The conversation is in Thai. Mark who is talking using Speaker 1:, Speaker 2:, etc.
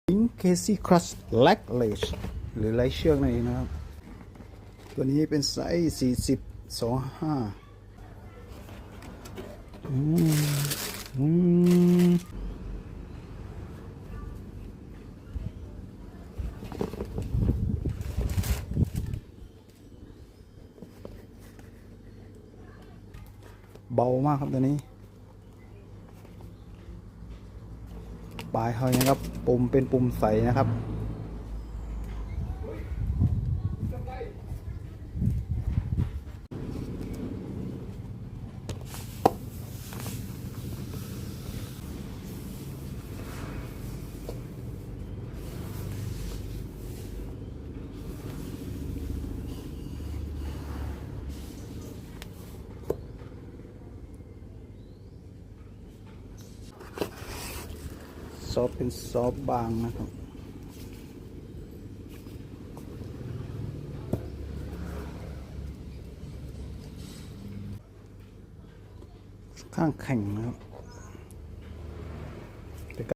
Speaker 1: ลิงเคซี่ครัชแล็กเลชหรือไลเชือกนั่นเองนะครับตัวนี้เป็นไซส์40-25เบามากครับตัวนี้ปลายเขานะครับปุ่มเป็นปุ่มใสนะครับซอฟเป็นซอฟบางนะครับข้างแข็งนะครับ